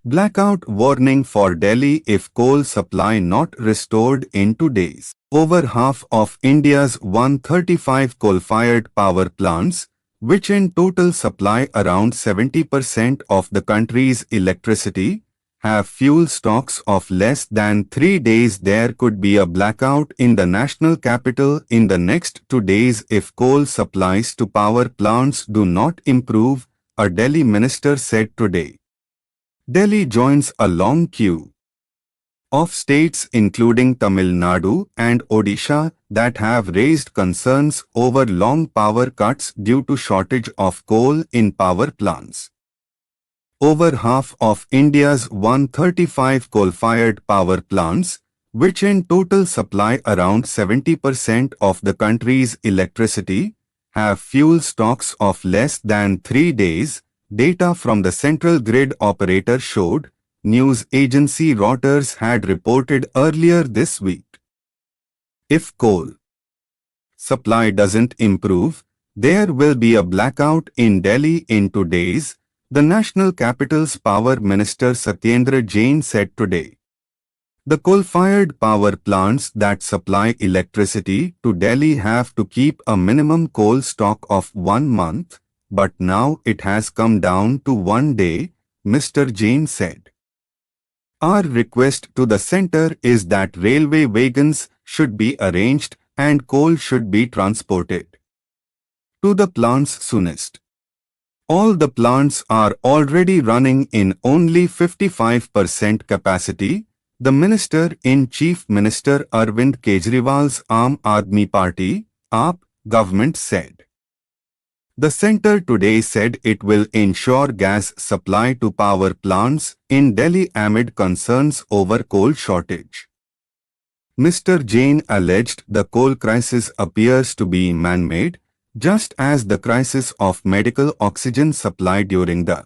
Blackout warning for Delhi if coal supply not restored in 2 days. Over half of India's 135 coal-fired power plants, which in total supply around 70% of the country's electricity, have fuel stocks of less than 3 days. There could be a blackout in the national capital in the next 2 days if coal supplies to power plants do not improve, a Delhi minister said today. Delhi joins a long queue of states including Tamil Nadu and Odisha that have raised concerns over long power cuts due to shortage of coal in power plants. Over half of India's 135 coal-fired power plants, which in total supply around 70% of the country's electricity, have fuel stocks of less than 3 days, data from the central grid operator showed, news agency Reuters had reported earlier this week. If coal supply doesn't improve, there will be a blackout in Delhi in 2 days, the national capital's power minister Satyendra Jain said today. The coal-fired power plants that supply electricity to Delhi have to keep a minimum coal stock of 1 month, but now it has come down to 1 day, Mr. Jain said. Our request to the centre is that railway wagons should be arranged and coal should be transported to the plants soonest. All the plants are already running in only 55% capacity, the Minister-in-Chief Minister Arvind Kejriwal's Aam Aadmi Party, AAP, government said. The centre today said it will ensure gas supply to power plants in Delhi amid concerns over coal shortage. Mr. Jain alleged the coal crisis appears to be man-made, just as the crisis of medical oxygen supply during the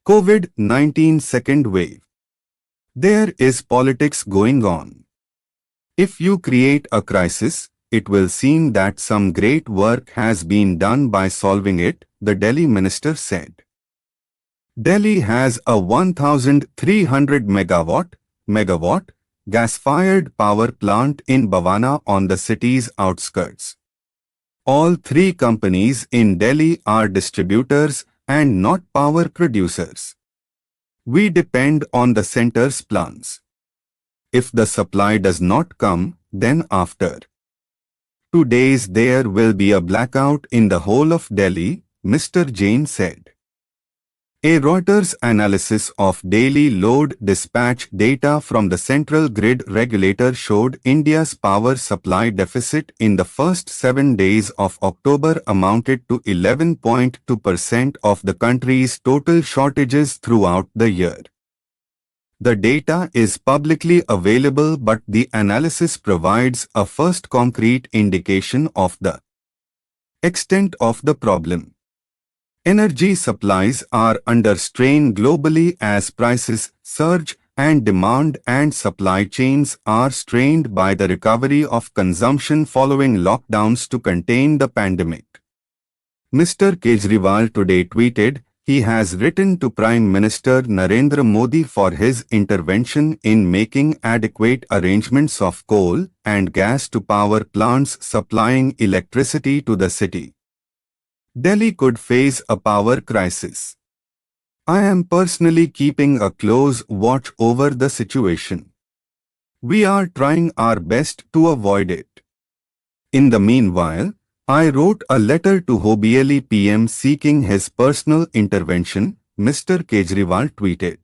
COVID-19 second wave. There is politics going on. If you create a crisis, it will seem that some great work has been done by solving it, the Delhi minister said. Delhi has a 1,300 megawatt gas-fired power plant in Bhavana on the city's outskirts. All 3 companies in Delhi are distributors and not power producers. We depend on the centre's plans. If the supply does not come, then after 2 days there will be a blackout in the whole of Delhi, Mr. Jain said. A Reuters analysis of daily load dispatch data from the central grid regulator showed India's power supply deficit in the first 7 days of October amounted to 11.2% of the country's total shortages throughout the year. The data is publicly available, but the analysis provides a first concrete indication of the extent of the problem. Energy supplies are under strain globally as prices surge and demand and supply chains are strained by the recovery of consumption following lockdowns to contain the pandemic. Mr. Kejriwal today tweeted, he has written to Prime Minister Narendra Modi for his intervention in making adequate arrangements of coal and gas to power plants supplying electricity to the city. Delhi could face a power crisis. I am personally keeping a close watch over the situation. We are trying our best to avoid it. In the meanwhile, I wrote a letter to Hobbieli PM seeking his personal intervention, Mr. Kejriwal tweeted.